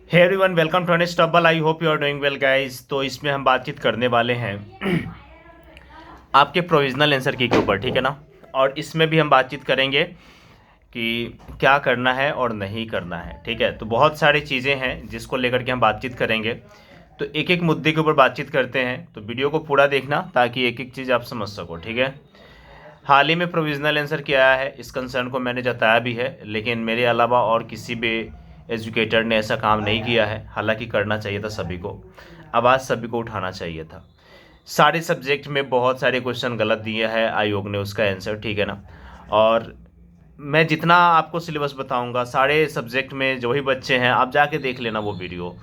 Hey everyone, welcome to honest tubble. I hope you are doing well guys. तो इसमें हम बातचीत करने वाले हैं आपके प्रोविजनल आंसर की के ऊपर, ठीक है ना। और इसमें भी हम बातचीत करेंगे कि क्या करना है और नहीं करना है, ठीक है। तो बहुत सारी चीज़ें हैं जिसको लेकर के हम बातचीत करेंगे। तो एक एक मुद्दे के ऊपर बातचीत करते हैं, तो वीडियो को पूरा देखना ताकि एक एक चीज़ आप समझ सको, ठीक है। हाल ही में प्रोविज़नल आंसर क्या आया है, इस कंसर्न को मैंने जताया भी है, लेकिन मेरे अलावा और किसी भी एजुकेटर ने ऐसा काम नहीं किया है। हालांकि करना चाहिए था सभी को, आवाज़ सभी को उठाना चाहिए था। सारे सब्जेक्ट में बहुत सारे क्वेश्चन गलत दिए हैं आयोग ने उसका आंसर, ठीक है ना। और मैं जितना आपको सिलेबस बताऊंगा सारे सब्जेक्ट में जो भी बच्चे हैं, आप जाके देख लेना वो वीडियो।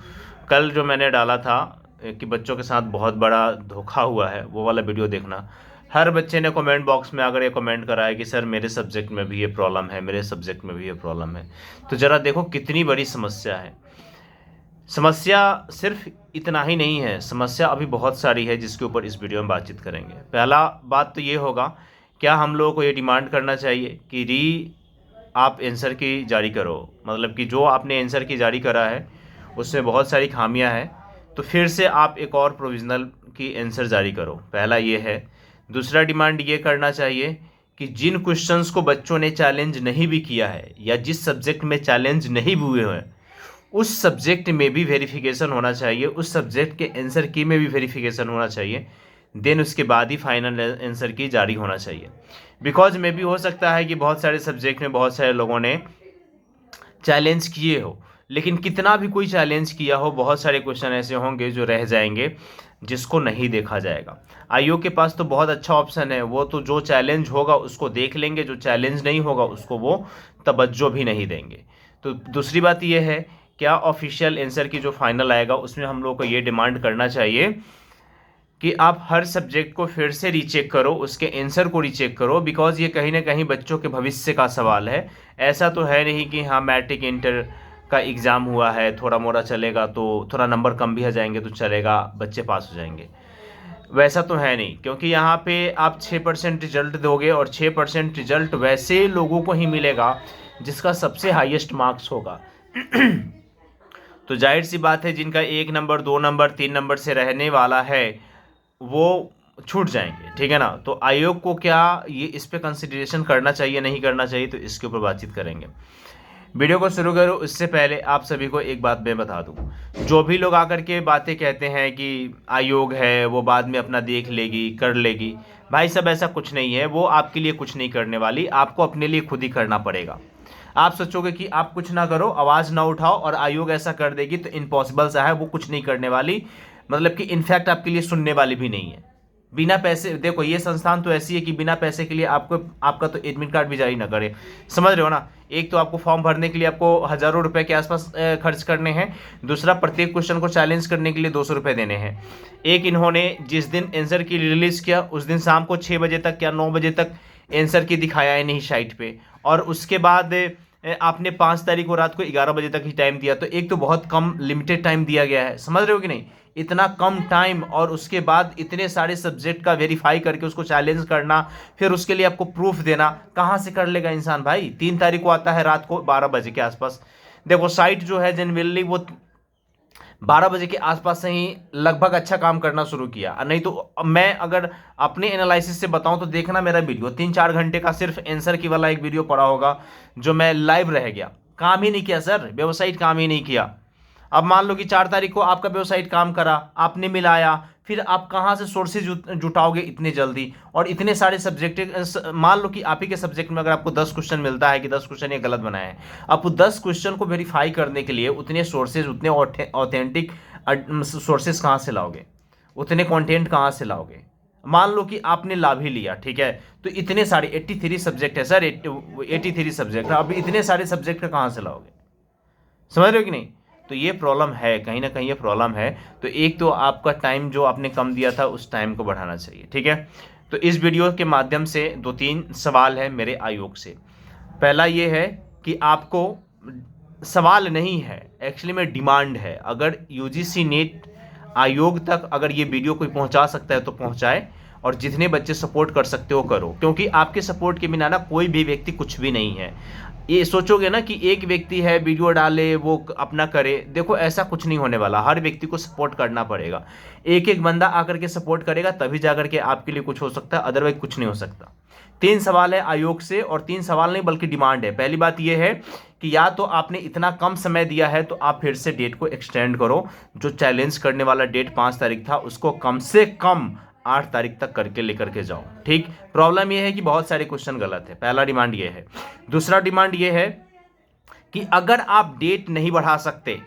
कल जो मैंने डाला था कि बच्चों के साथ बहुत बड़ा धोखा हुआ है, वो वाला वीडियो देखना। हर बच्चे ने कमेंट बॉक्स में आकर ये कमेंट करा है कि सर मेरे सब्जेक्ट में भी ये प्रॉब्लम है, मेरे सब्जेक्ट में भी ये प्रॉब्लम है। तो ज़रा देखो कितनी बड़ी समस्या है। समस्या सिर्फ इतना ही नहीं है, समस्या अभी बहुत सारी है जिसके ऊपर इस वीडियो में बातचीत करेंगे। पहला बात तो ये होगा, क्या हम लोगों को ये डिमांड करना चाहिए कि आप आंसर की जारी करो, मतलब कि जो आपने आंसर की जारी करा है उसमें बहुत सारी खामियां हैं, तो फिर से आप एक और प्रोविज़नल की आंसर जारी करो। पहला ये है। दूसरा डिमांड ये करना चाहिए कि जिन क्वेश्चंस को बच्चों ने चैलेंज नहीं भी किया है या जिस सब्जेक्ट में चैलेंज नहीं भी हुए हैं, उस सब्जेक्ट में भी वेरिफिकेशन होना चाहिए, उस सब्जेक्ट के आंसर की में भी वेरिफिकेशन होना चाहिए। देन उसके बाद ही फाइनल आंसर की जारी होना चाहिए। बिकॉज में भी हो सकता है कि बहुत सारे सब्जेक्ट में बहुत सारे लोगों ने चैलेंज किए हो, लेकिन कितना भी कोई चैलेंज किया हो, बहुत सारे क्वेश्चन ऐसे होंगे जो रह जाएंगे जिसको नहीं देखा जाएगा। आयोग के पास तो बहुत अच्छा ऑप्शन है, वो तो जो चैलेंज होगा उसको देख लेंगे, जो चैलेंज नहीं होगा उसको वो तवज्जो भी नहीं देंगे। तो दूसरी बात ये है, क्या ऑफिशियल आंसर की जो फाइनल आएगा उसमें हम लोग को ये डिमांड करना चाहिए कि आप हर सब्जेक्ट को फिर से रीचेक करो, उसके आंसर को रीचेक करो। बिकॉज ये कहीं ना कहीं बच्चों के भविष्य का सवाल है। ऐसा तो है नहीं कि हाँ मैट्रिक इंटर का एग्ज़ाम हुआ है, थोड़ा मोड़ा चलेगा तो थोड़ा नंबर कम भी आ जाएंगे तो चलेगा, बच्चे पास हो जाएंगे। वैसा तो है नहीं, क्योंकि यहाँ पे आप 6% रिजल्ट दोगे और 6% रिजल्ट वैसे लोगों को ही मिलेगा जिसका सबसे हाईएस्ट मार्क्स होगा। तो जाहिर सी बात है, जिनका 1 नंबर 2 नंबर 3 नंबर से रहने वाला है वो छूट जाएंगे, ठीक है ना। तो आयोग को क्या ये इस पे कंसिडरेशन करना चाहिए, नहीं करना चाहिए, तो इसके ऊपर बातचीत करेंगे। वीडियो को शुरू करो उससे पहले आप सभी को एक बात मैं बता दूं। जो भी लोग आकर के बातें कहते हैं कि आयोग है वो बाद में अपना देख लेगी कर लेगी, भाई सब ऐसा कुछ नहीं है। वो आपके लिए कुछ नहीं करने वाली, आपको अपने लिए खुद ही करना पड़ेगा। आप सोचोगे कि आप कुछ ना करो, आवाज़ ना उठाओ और आयोग ऐसा कर देगी, तो इम्पॉसिबल सा है, वो कुछ नहीं करने वाली। मतलब कि इनफैक्ट आपके लिए सुनने वाली भी नहीं है। बिना पैसे, देखो ये संस्थान तो ऐसी है कि बिना पैसे के लिए आपको आपका तो एडमिट कार्ड भी जारी ना करे, समझ रहे हो ना। एक तो आपको फॉर्म भरने के लिए आपको हज़ारों रुपए के आसपास खर्च करने हैं। दूसरा, प्रत्येक क्वेश्चन को चैलेंज करने के लिए 200 रुपये देने हैं। एक इन्होंने जिस दिन आंसर की रिलीज़ किया उस दिन शाम को 6 बजे तक या 9 बजे तक आंसर की दिखाया है नहीं साइट पे, और उसके बाद आपने 5 तारीख को रात को 11 बजे तक ही टाइम दिया। तो एक तो बहुत कम लिमिटेड टाइम दिया गया है, समझ रहे हो कि नहीं। इतना कम टाइम और उसके बाद इतने सारे सब्जेक्ट का वेरीफाई करके उसको चैलेंज करना, फिर उसके लिए आपको प्रूफ देना, कहाँ से कर लेगा इंसान भाई। 3 तारीख को आता है रात को 12 बजे के आसपास। देखो साइट जो है जनरली वो 12 बजे के आसपास से ही लगभग अच्छा काम करना शुरू किया। नहीं तो मैं अगर अपने एनालिसिस से बताऊं तो देखना मेरा वीडियो 3-4 घंटे का सिर्फ आंसर की वाला एक वीडियो पड़ा होगा जो मैं लाइव रह गया। काम ही नहीं किया सर, वेबसाइट काम ही नहीं किया। अब मान लो कि 4 तारीख को आपका वेबसाइट काम करा, आपने मिलाया, फिर आप कहाँ से सोर्सेज जुटाओगे इतने जल्दी। और इतने सारे सब्जेक्ट, मान लो कि आप ही के सब्जेक्ट में अगर आपको 10 क्वेश्चन मिलता है कि 10 क्वेश्चन ये गलत बनाए हैं, आपको 10 क्वेश्चन को वेरीफाई करने के लिए उतने सोर्सेज, उतने ऑथेंटिक सोर्सेज कहाँ से लाओगे, उतने कंटेंट कहाँ से लाओगे। मान लो कि आपने लाभ ही लिया, ठीक है, तो इतने सारे 83 सब्जेक्ट है सर, 83 सब्जेक्ट, अब इतने सारे सब्जेक्ट कहाँ से लाओगे, समझ रहे हो कि नहीं। तो ये प्रॉब्लम है, कहीं ना कहीं ये प्रॉब्लम है। तो एक तो आपका टाइम जो आपने कम दिया था उस टाइम को बढ़ाना चाहिए, ठीक है। तो इस वीडियो के माध्यम से 2-3 सवाल है मेरे आयोग से। पहला ये है कि आपको, सवाल नहीं है एक्चुअली में, डिमांड है। अगर यूजीसी नेट आयोग तक अगर ये वीडियो कोई पहुंचा सकता है तो पहुंचाए, और जितने बच्चे सपोर्ट कर सकते हो करो, क्योंकि आपके सपोर्ट के बिना ना कोई भी व्यक्ति कुछ भी नहीं है। ये सोचोगे ना कि एक व्यक्ति है वीडियो डाले वो अपना करे, देखो ऐसा कुछ नहीं होने वाला। हर व्यक्ति को सपोर्ट करना पड़ेगा, एक एक बंदा आकर के सपोर्ट करेगा तभी जाकर के आपके लिए कुछ हो सकता है, अदरवाइज कुछ नहीं हो सकता। 3 सवाल है आयोग से, और 3 सवाल नहीं बल्कि डिमांड है। पहली बात यह है कि या तो आपने इतना कम समय दिया है तो आप फिर से डेट को एक्सटेंड करो। जो चैलेंज करने वाला डेट 5 तारीख था उसको कम से कम 8 तारीख तक करके लेकर के जाओ। ठीक, प्रॉब्लम यह है कि बहुत सारे क्वेश्चन गलत है। पहला डिमांड यह है। दूसरा डिमांड यह है कि अगर आप डेट नहीं बढ़ा सकते,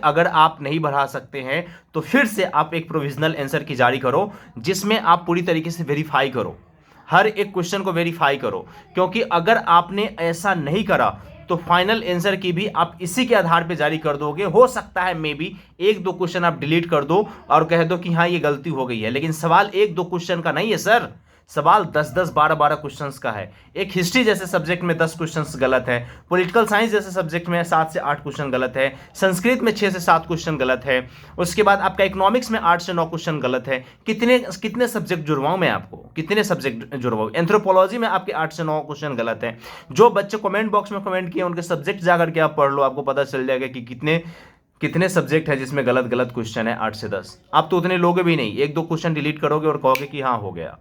अगर आप नहीं बढ़ा सकते हैं तो फिर से आप एक प्रोविजनल आंसर की जारी करो, जिसमें आप पूरी तरीके से वेरीफाई करो, हर एक क्वेश्चन को वेरीफाई करो। क्योंकि अगर आपने ऐसा नहीं करा तो फाइनल आंसर की भी आप इसी के आधार पे जारी कर दोगे। हो सकता है मे बी 1-2 क्वेश्चन आप डिलीट कर दो और कह दो कि हाँ ये गलती हो गई है, लेकिन सवाल 1-2 क्वेश्चन का नहीं है सर, सवाल 10-10, 12-12 क्वेश्चंस का है। एक हिस्ट्री जैसे सब्जेक्ट में 10 क्वेश्चंस गलत है, पॉलिटिकल साइंस जैसे सब्जेक्ट में 7 से 8 क्वेश्चन गलत है, संस्कृत में 6 से 7 क्वेश्चन गलत है, उसके बाद आपका इकोनॉमिक्स में 8 से 9 क्वेश्चन गलत है। कितने सब्जेक्ट जुड़वाऊं मैं आपको, कितने सब्जेक्ट जुड़वाऊं? एंथ्रोपोलॉजी में आपके 8 से 9 क्वेश्चन गलत है। जो बच्चे कमेंट बॉक्स में कमेंट किए उनके सब्जेक्ट जाकर के आप पढ़ लो, आपको पता चल जाएगा कि कितने सब्जेक्ट है जिसमें गलत गलत क्वेश्चन है, 8 से 10। आप तो उतने लोगे भी नहीं, 1-2 क्वेश्चन डिलीट करोगे और कहोगे कि हाँ हो गया,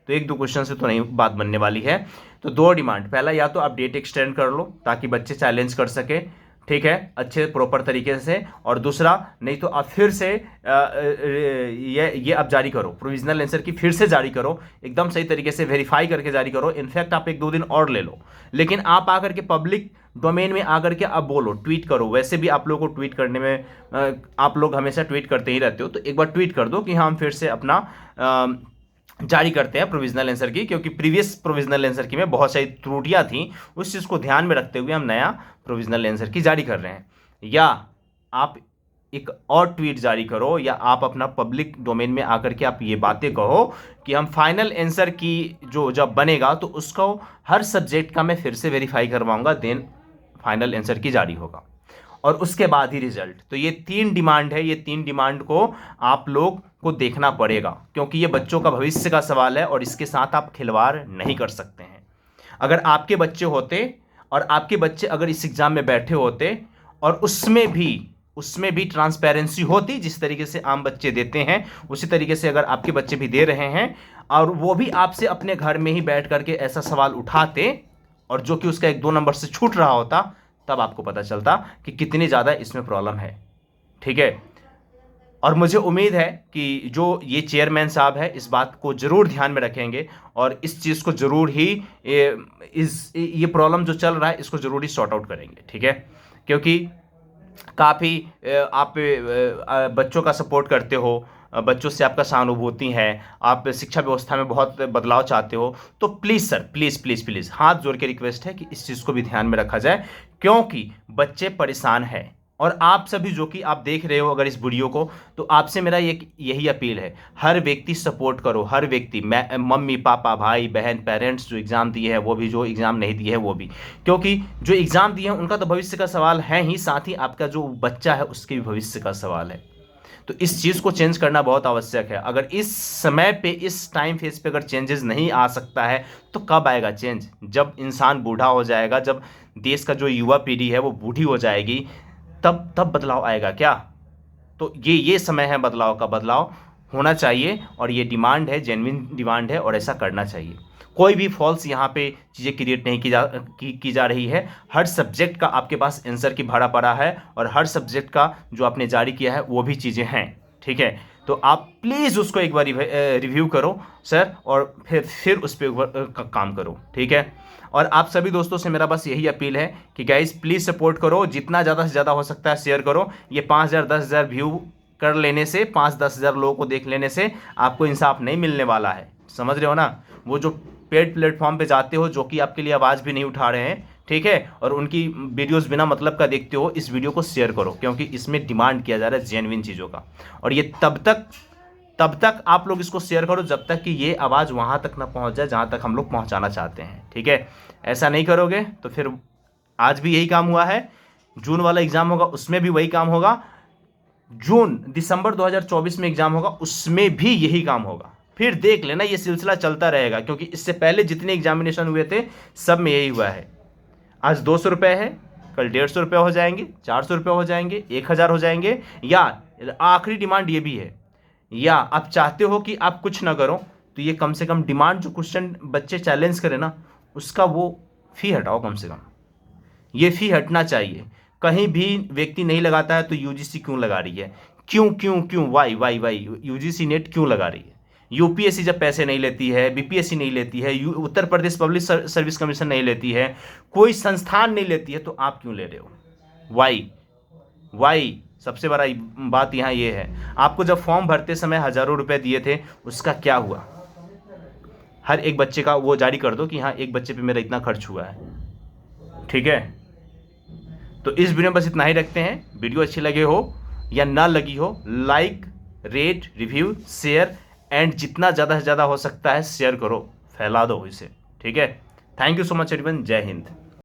तो 1-2 क्वेश्चन से तो नहीं बात बनने वाली है। तो 2 डिमांड, पहला या तो आप डेट एक्सटेंड कर लो ताकि बच्चे चैलेंज कर सके, ठीक है, अच्छे प्रॉपर तरीके से, और दूसरा नहीं तो आप फिर से ये आप जारी करो, प्रोविजनल आंसर की फिर से जारी करो, एकदम सही तरीके से वेरीफाई करके जारी करो। इनफैक्ट आप 1-2 दिन और ले लो, लेकिन आप आकर के पब्लिक डोमेन में आकर के आप बोलो, ट्वीट करो। वैसे भी आप लोगों को ट्वीट करने में आप लोग हमेशा ट्वीट करते ही रहते हो, तो एक बार ट्वीट कर दो कि हाँ हम फिर से अपना जारी करते हैं प्रोविजनल आंसर की, क्योंकि प्रीवियस प्रोविजनल आंसर की में बहुत सारी त्रुटियां थी, उस चीज़ को ध्यान में रखते हुए हम नया प्रोविजनल आंसर की जारी कर रहे हैं। या आप एक और ट्वीट जारी करो, या आप अपना पब्लिक डोमेन में आकर के आप ये बातें कहो कि हम फाइनल आंसर की जो जब बनेगा तो उसको हर सब्जेक्ट का मैं फिर से वेरीफाई करवाऊंगा, देन फाइनल आंसर की जारी होगा और उसके बाद ही रिजल्ट। तो ये 3 डिमांड है, ये 3 डिमांड को आप लोग को देखना पड़ेगा, क्योंकि ये बच्चों का भविष्य का सवाल है और इसके साथ आप खिलवाड़ नहीं कर सकते हैं। अगर आपके बच्चे होते और आपके बच्चे अगर इस एग्जाम में बैठे होते और उसमें भी ट्रांसपेरेंसी होती, जिस तरीके से आम बच्चे देते हैं उसी तरीके से अगर आपके बच्चे भी दे रहे हैं, और वो भी आपसे अपने घर में ही बैठ करके ऐसा सवाल उठाते और जो कि उसका 1-2 नंबर से छूट रहा होता, तब आपको पता चलता कि कितनी ज़्यादा इसमें प्रॉब्लम है। ठीक है, और मुझे उम्मीद है कि जो ये चेयरमैन साहब है इस बात को ज़रूर ध्यान में रखेंगे और इस चीज़ को ज़रूर ही ये प्रॉब्लम जो चल रहा है इसको ज़रूर ही सॉर्ट आउट करेंगे। ठीक है, क्योंकि काफ़ी आप बच्चों का सपोर्ट करते हो, बच्चों से आपका सहानुभूति है, आप शिक्षा व्यवस्था में बहुत बदलाव चाहते हो, तो please sir, please please please हाथ जोड़ के रिक्वेस्ट है कि इस चीज़ को भी ध्यान में रखा जाए, क्योंकि बच्चे परेशान हैं। और आप सभी जो कि आप देख रहे हो अगर इस वीडियो को, तो आपसे मेरा यही अपील है, हर व्यक्ति सपोर्ट करो, हर व्यक्ति, मम्मी पापा भाई बहन पेरेंट्स जो एग्ज़ाम दिए हैं वो भी, जो एग्ज़ाम नहीं दिए हैं वो भी, क्योंकि जो एग्ज़ाम दिए हैं उनका तो भविष्य का सवाल है ही, साथ ही आपका जो बच्चा है उसके भी भविष्य का सवाल है। तो इस चीज़ को चेंज करना बहुत आवश्यक है। अगर इस समय पे, इस टाइम फेज पे अगर चेंजेस नहीं आ सकता है तो कब आएगा चेंज? जब इंसान बूढ़ा हो जाएगा, जब देश का जो युवा पीढ़ी है वो बूढ़ी हो जाएगी, तब बदलाव आएगा क्या? तो ये समय है बदलाव का, बदलाव होना चाहिए और ये डिमांड है, जेन्युइन डिमांड है और ऐसा करना चाहिए। कोई भी फॉल्स यहाँ पे चीज़ें क्रिएट नहीं की जा रही है। हर सब्जेक्ट का आपके पास आंसर की भरा पड़ा है और हर सब्जेक्ट का जो आपने जारी किया है वो भी चीज़ें हैं। ठीक है, तो आप प्लीज़ उसको एक बार रिव्यू करो सर, और फिर उस पर काम करो। ठीक है, और आप सभी दोस्तों से मेरा बस यही अपील है कि गाइज प्लीज़ सपोर्ट करो, जितना ज़्यादा से ज़्यादा हो सकता है शेयर करो। ये 5,000 10,000 व्यू कर लेने से, 5-10 हज़ार लोगों को देख लेने से आपको इंसाफ नहीं मिलने वाला है, समझ रहे हो ना? वो जो पेड प्लेटफॉर्म पे जाते हो जो कि आपके लिए आवाज़ भी नहीं उठा रहे हैं, ठीक है, और उनकी वीडियोस बिना मतलब का देखते हो, इस वीडियो को शेयर करो, क्योंकि इसमें डिमांड किया जा रहा है जेन्युइन चीज़ों का। और ये तब तक आप लोग इसको शेयर करो जब तक कि ये आवाज़ वहाँ तक ना पहुँच जाए जहाँ तक हम लोग पहुँचाना चाहते हैं। ठीक है, ऐसा नहीं करोगे तो फिर आज भी यही काम हुआ है, जून वाला एग्ज़ाम होगा उसमें भी वही काम होगा, दिसंबर 2024 में एग्ज़ाम होगा उसमें भी यही काम होगा। फिर देख लेना, ये सिलसिला चलता रहेगा, क्योंकि इससे पहले जितने एग्जामिनेशन हुए थे सब में यही हुआ है। आज 200 रुपये है, कल 150 रुपये हो जाएंगे, 400 रुपये हो जाएंगे, 1000 हो जाएंगे। या आखिरी डिमांड ये भी है, या आप चाहते हो कि आप कुछ ना करो तो ये कम से कम डिमांड जो क्वेश्चन बच्चे चैलेंज करें ना, उसका वो फी हटाओ कम से कम। ये फी हटना चाहिए। कहीं भी व्यक्ति नहीं लगाता है तो यूजीसी क्यों लगा रही है? क्यों क्यों क्यों? Why why why UGC NET क्यों लगा रही है? यूपीएससी जब पैसे नहीं लेती है, बीपीएससी नहीं लेती है, Uttar Pradesh public service commission नहीं लेती है, कोई संस्थान नहीं लेती है, तो आप क्यों ले रहे हो? वाई वाई सबसे बड़ा बात यहाँ ये है। आपको जब फॉर्म भरते समय हज़ारों रुपए दिए थे, उसका क्या हुआ? हर एक बच्चे का वो जारी कर दो कि हाँ एक बच्चे पे मेरा इतना खर्च हुआ है। ठीक है, तो इस वीडियो में बस इतना ही रखते हैं। वीडियो अच्छी लगे हो या ना लगी हो, like, rate, review, share and जितना ज़्यादा से ज़्यादा हो सकता है शेयर करो, फैला दो इसे। ठीक है, thank you so much everyone, जय हिंद।